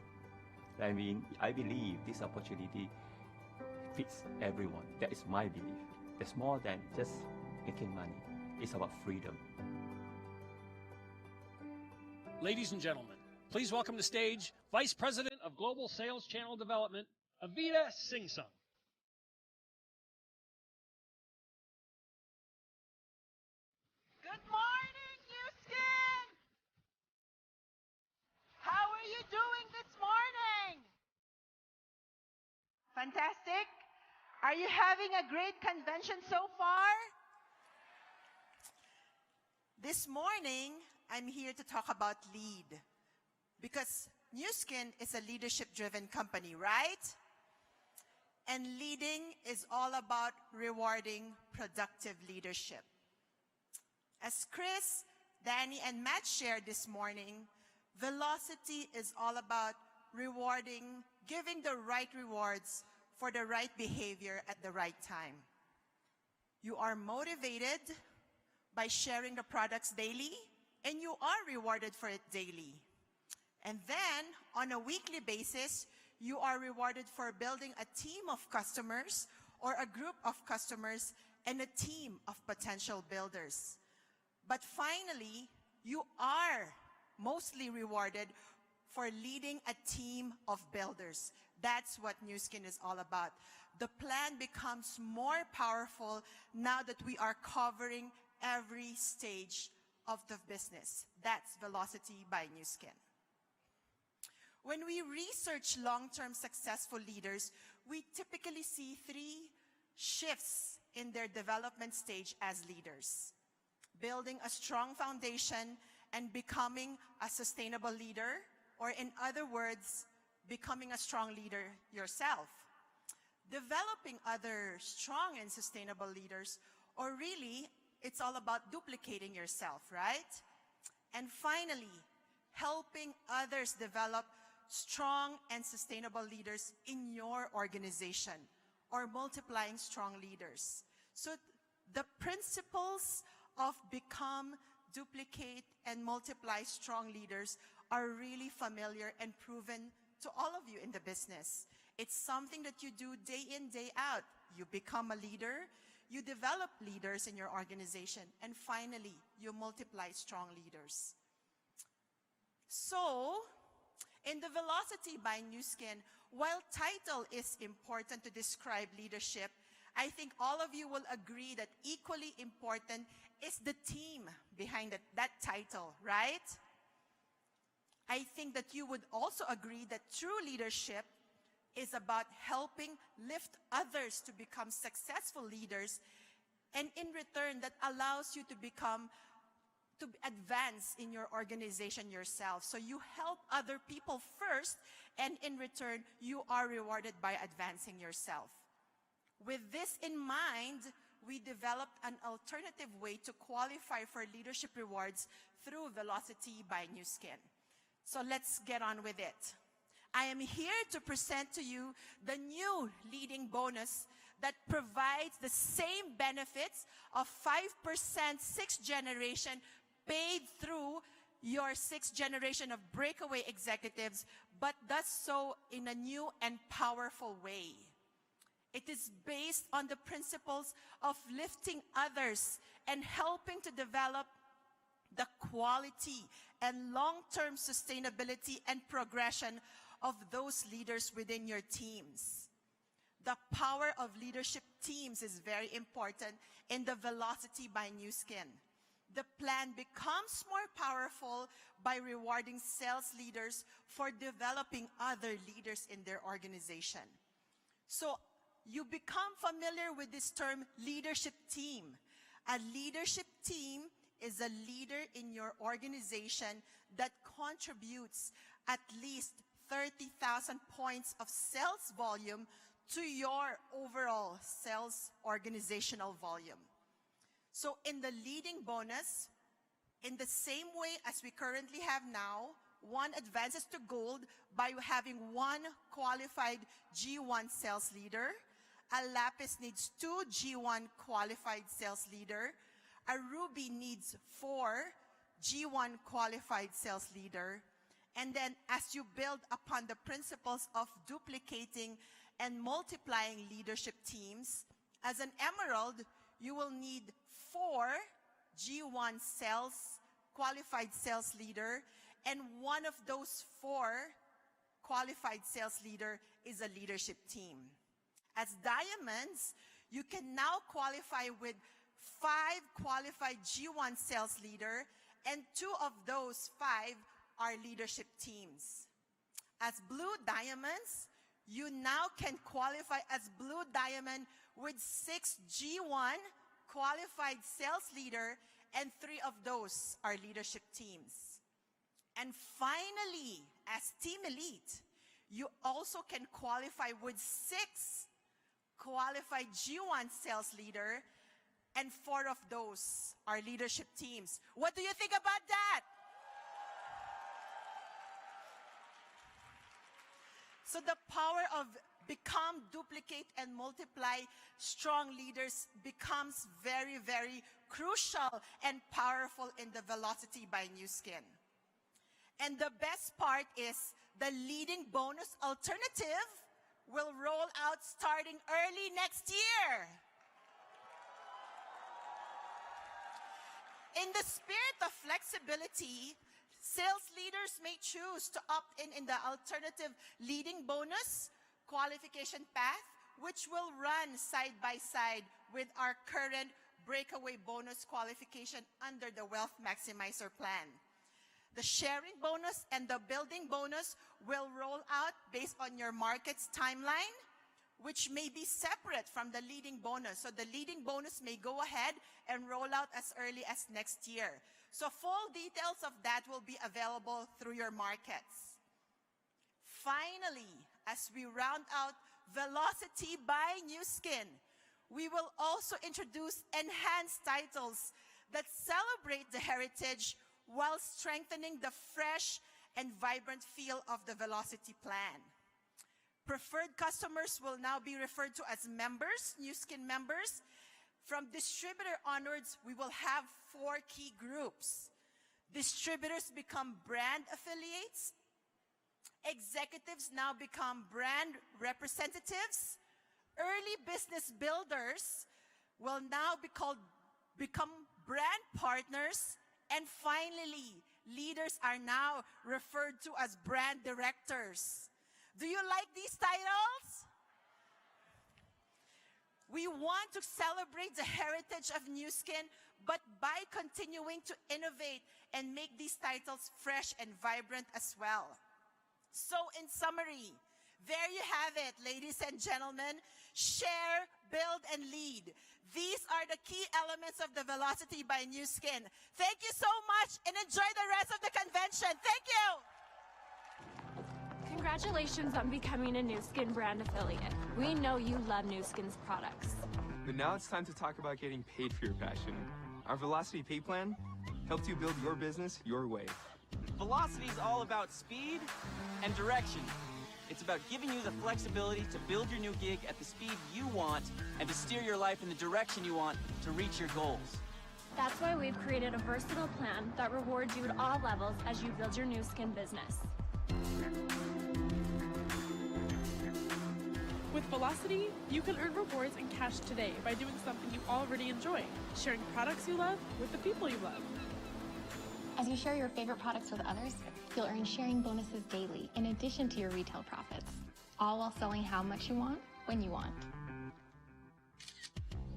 I believe this opportunity fits everyone. That is my belief. It's more than just making money. It's about freedom. Ladies and gentlemen, please welcome to stage Vice President Global Sales Channel Development, Avita Singsung. Good morning, Nu Skin! How are you doing this morning? Fantastic. Are you having a great convention so far? This morning, I'm here to talk about LEAD. Because Nu Skin is a leadership-driven company, right? And leading is all about rewarding productive leadership. As Chris, Danny, and Matt shared this morning, Velocity is all about rewarding, giving the right rewards for the right behavior at the right time. You are motivated by sharing the products daily, and you are rewarded for it daily. And then, on a weekly basis, you are rewarded for building a team of customers or a group of customers and a team of potential builders. But finally, you are mostly rewarded for leading a team of builders. That's what Nu Skin is all about. The plan becomes more powerful now that we are covering every stage of the business. That's Velocity by Nu Skin. When we research long-term successful leaders, we typically see 3 shifts in their development stage as leaders: building a strong foundation and becoming a sustainable leader, or in other words, becoming a strong leader yourself. Developing other strong and sustainable leaders, or really, it's all about duplicating yourself, right? And finally, helping others develop strong and sustainable leaders in your organization, or multiplying strong leaders. So the principles of become, duplicate, and multiply strong leaders are really familiar and proven to all of you in the business. It's something that you do day in, day out. You become a leader, you develop leaders in your organization, and finally, you multiply strong leaders. So, in the Velocity by Nu Skin, while title is important to describe leadership, I think all of you will agree that equally important is the team behind that title, right? I think that you would also agree that true leadership is about helping lift others to become successful leaders, and in return, that allows you to advance in your organization yourself. So you help other people first, and in return, you are rewarded by advancing yourself. With this in mind, we developed an alternative way to qualify for leadership rewards through Velocity by Nu Skin. So let's get on with it. I am here to present to you the new leading bonus that provides the same benefits of 5% sixth generation paid through your 6th generation of breakaway executives, but does so in a new and powerful way. It is based on the principles of lifting others and helping to develop the quality and long-term sustainability and progression of those leaders within your teams. The power of leadership teams is very important in the Velocity by Nu Skin. The plan becomes more powerful by rewarding sales leaders for developing other leaders in their organization. So you become familiar with this term, leadership team. A leadership team is a leader in your organization that contributes at least 30,000 points of sales volume to your overall sales organizational volume. So in the leading bonus, in the same way as we currently have now, one advances to gold by having 1 qualified G1 sales leader. A Lapis needs 2 G1 qualified sales leader. A Ruby needs 4 G1 qualified sales leader. And then as you build upon the principles of duplicating and multiplying leadership teams, as an Emerald, you will need 4 G1 qualified sales leader, and one of those 4 qualified sales leader is a leadership team. As diamonds, you can now qualify with 5 qualified G1 sales leader, and 2 of those 5 are leadership teams. As blue diamonds, you now can qualify as blue diamond with 6 G1 qualified sales leader, and 3 of those are leadership teams. And finally, as Team Elite, you also can qualify with 6 qualified G1 sales leader, and 4 of those are leadership teams. What do you think about that? So the power of become, duplicate, and multiply strong leaders becomes very, very crucial and powerful in the Velocity by Nu Skin. And the best part is the leading bonus alternative will roll out starting early next year. In the spirit of flexibility, sales leaders may choose to opt in the alternative leading bonus qualification path, which will run side by side with our current breakaway bonus qualification under the Wealth Maximizer plan. The sharing bonus and the building bonus will roll out based on your market's timeline, which may be separate from the leading bonus. So the leading bonus may go ahead and roll out as early as next year. So full details of that will be available through your markets. Finally, as we round out Velocity by Nu Skin, we will also introduce enhanced titles that celebrate the heritage while strengthening the fresh and vibrant feel of the Velocity plan. Preferred customers will now be referred to as members, Nu Skin members. From distributor onwards, we will have 4 key groups. Distributors become brand affiliates. Executives now become brand representatives. Early business builders will now become brand partners. And finally, leaders are now referred to as brand directors. Do you like these titles? We want to celebrate the heritage of Nu Skin, but by continuing to innovate and make these titles fresh and vibrant as well. So in summary, there you have it, ladies and gentlemen. Share, build, and lead. These are the key elements of the Velocity by Nu Skin. Thank you so much and enjoy the rest of the convention. Thank you. Congratulations on becoming a Nu Skin brand affiliate. We know you love Nu Skin's products. But now it's time to talk about getting paid for your passion. Our Velocity Pay Plan helps you build your business your way. Velocity is all about speed and direction. It's about giving you the flexibility to build your new gig at the speed you want and to steer your life in the direction you want to reach your goals. That's why we've created a versatile plan that rewards you at all levels as you build your Nu Skin business. With Velocity, you can earn rewards and cash today by doing something you already enjoy, sharing products you love with the people you love. As you share your favorite products with others, you'll earn sharing bonuses daily in addition to your retail profits, all while selling how much you want, when you want.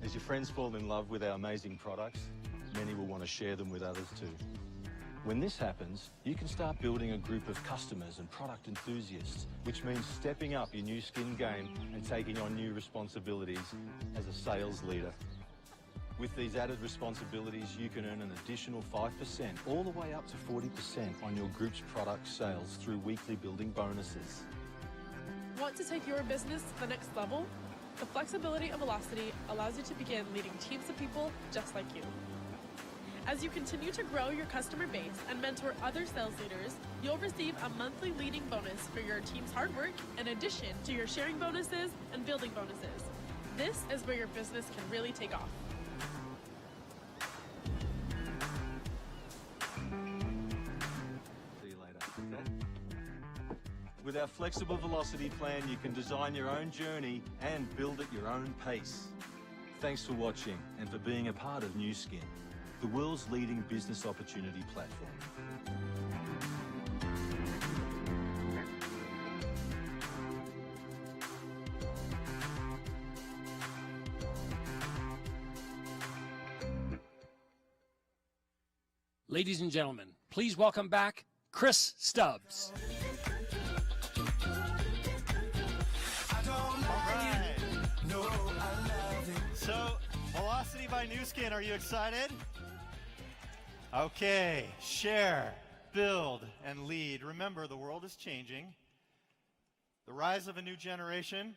As your friends fall in love with our amazing products, many will want to share them with others too. When this happens, you can start building a group of customers and product enthusiasts, which means stepping up your Nu Skin game and taking on new responsibilities as a sales leader. With these added responsibilities, you can earn an additional 5%, all the way up to 40% on your group's product sales through weekly building bonuses. Want to take your business to the next level? The flexibility of Velocity allows you to begin leading teams of people just like you. As you continue to grow your customer base and mentor other sales leaders, you'll receive a monthly leading bonus for your team's hard work in addition to your sharing bonuses and building bonuses. This is where your business can really take off. See you later. Okay? With our flexible Velocity plan, you can design your own journey and build at your own pace. Thanks for watching and for being a part of Nu Skin, the world's leading business opportunity platform. Ladies and gentlemen, please welcome back Chris Stubbs. So, Velocity by Nu Skin, are you excited? Okay, share, build, and lead. Remember, the world is changing. The rise of a new generation,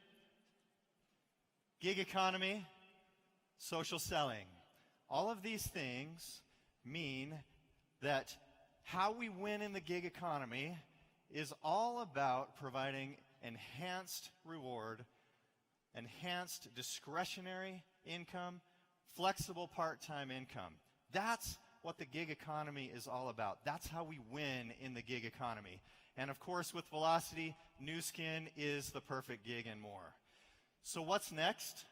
gig economy, social selling. All of these things mean that how we win in the gig economy is all about providing enhanced reward, enhanced discretionary income, flexible part-time income. That's what the gig economy is all about. That's how we win in the gig economy. And of course, with Velocity, Nu Skin is the perfect gig and more. So what's next?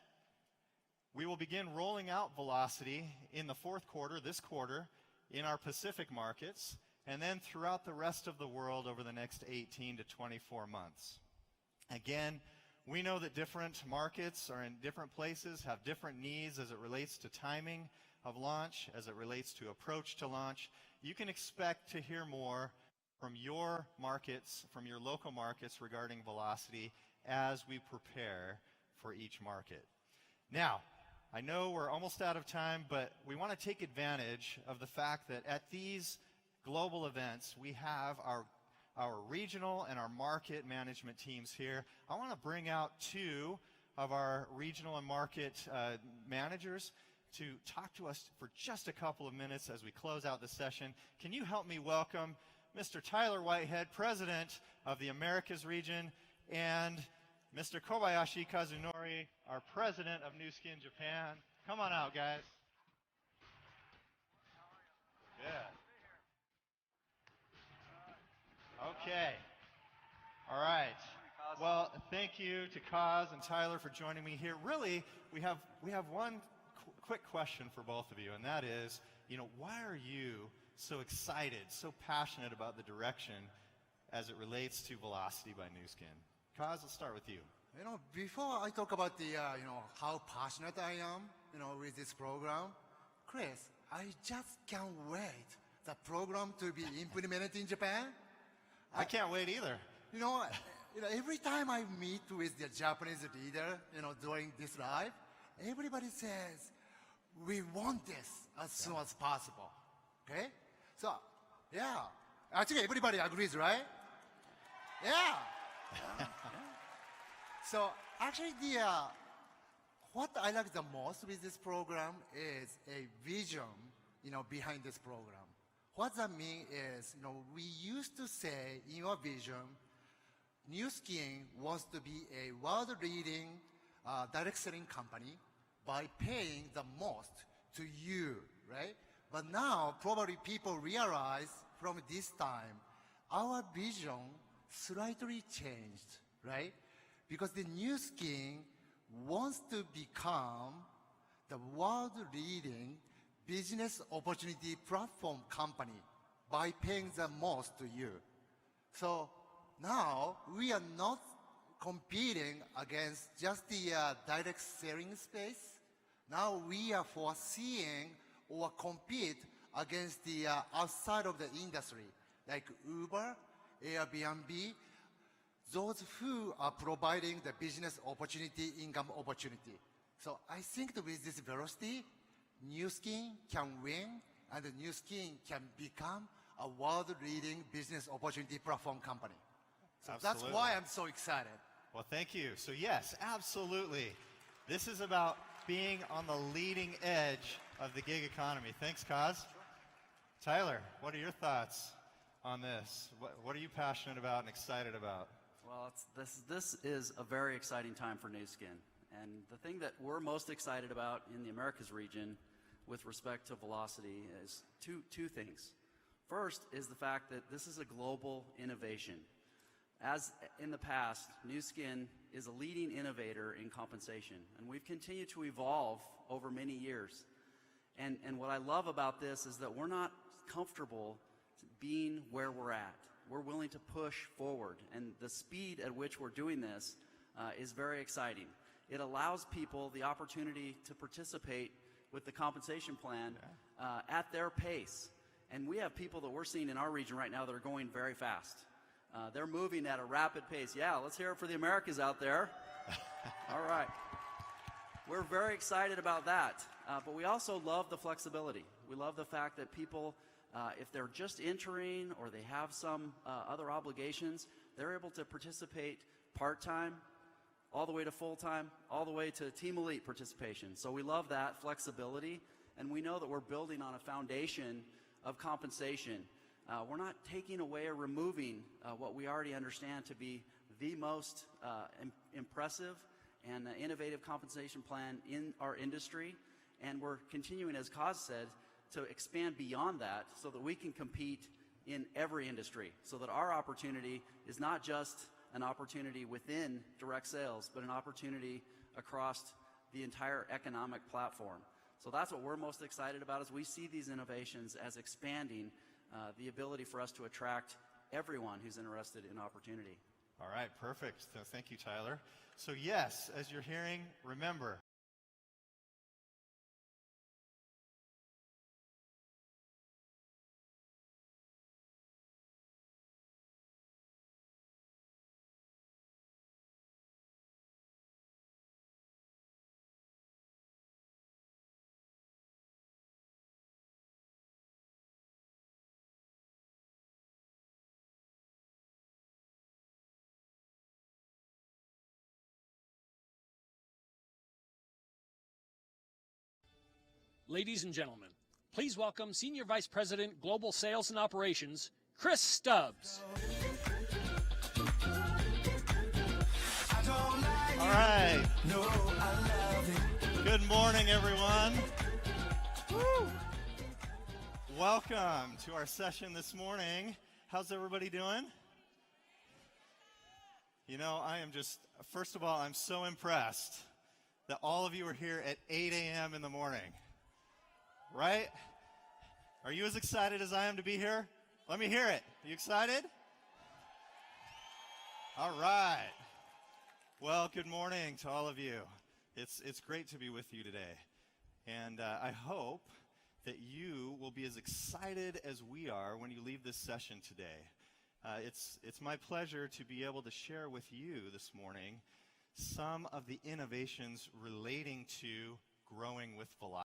We will begin rolling out Velocity in the fourth quarter, this quarter, in our Pacific markets, and then throughout the rest of the world over the next 18 to 24 months. Again, we know that different markets are in different places, have different needs as it relates to timing of launch, as it relates to approach to launch. You can expect to hear more from your markets, from your local markets regarding Velocity as we prepare for each market. Now, I know we're almost out of time, but we want to take advantage of the fact that at these global events, we have our regional and our market management teams here. I want to bring out two of our regional and market managers to talk to us for just a couple of minutes as we close out the session. Can you help me welcome Mr. Tyler Whitehead, President of the Americas region, and Mr. Kobayashi Kazunori, our President of Nu Skin Japan. Come on out, guys. Good. Okay. All right. Well, thank you to Kaz and Tyler for joining me here. Really, we have one quick question for both of you, and that is, why are you so excited, so passionate about the direction as it relates to Velocity by Nu Skin? Kaz, let's start with you. Before I talk about the, how passionate I am, with this program, Chris, I just can't wait the program to be implemented in Japan. I can't wait either. Every time I meet with the Japanese leader, during this live, everybody says, we want this as soon as possible. Okay? So, yeah. Actually, everybody agrees, right? Yeah. So actually, what I like the most with this program is a vision, behind this program. What that means is, we used to say in our vision, Nu Skin wants to be a world-leading direct selling company by paying the most to you, right? But now, probably people realize from this time, our vision slightly changed, right? Because the Nu Skin wants to become the world-leading business opportunity platform company by paying the most to you. So now we are not competing against just the direct selling space. Now we are foreseeing or compete against the outside of the industry, like Uber, Airbnb, those who are providing the business opportunity, income opportunity. So I think that with this velocity, Nu Skin can win, and the Nu Skin can become a world-leading business opportunity platform company. So Absolutely. That's why I'm so excited. Well, thank you. So yes, absolutely. This is about being on the leading edge of the gig economy. Thanks, Kaz. Tyler, what are your thoughts on this? What are you passionate about and excited about? Well, this is a very exciting time for Nu Skin. And the thing that we're most excited about in the Americas region with respect to Velocity is two things. First is the fact that this is a global innovation. As in the past, Nu Skin is a leading innovator in compensation, and we've continued to evolve over many years. And what I love about this is that we're not comfortable being where we're at. We're willing to push forward, and the speed at which we're doing this is very exciting. It allows people the opportunity to participate with the compensation plan at their pace. And we have people that we're seeing in our region right now that are going very fast. They're moving at a rapid pace. Yeah, let's hear it for the Americas out there. All right. We're very excited about that. But we also love the flexibility. We love the fact that people, if they're just entering or they have some other obligations, they're able to participate part-time, all the way to full-time, all the way to Team Elite participation. So we love that flexibility, and we know that we're building on a foundation of compensation. We're not taking away or removing what we already understand to be the most impressive and innovative compensation plan in our industry, and we're continuing, as Kaz said, to expand beyond that so that we can compete in every industry, so that our opportunity is not just an opportunity within direct sales, but an opportunity across the entire economic platform. So that's what we're most excited about, as we see these innovations as expanding the ability for us to attract everyone who's interested in opportunity. All right, perfect. So thank you, Tyler. So yes, as you're hearing, remember, Ladies and gentlemen, please welcome Senior Vice President, Global Sales and Operations, Chris Stubbs. all right. Good morning, everyone. Woo. Welcome to our session this morning. How's everybody doing? You know, I am just, first of all, I'm so impressed that all of you are here at 8 a.m. in the morning. Right? Are you as excited as I am to be here? Let me hear it. Are you excited? All right. Well, good morning to all of you. It's great to be with you today. And I hope that you will be as excited as we are when you leave this session today. It's my pleasure to be able to share with you this morning some of the innovations relating to growing with velocity.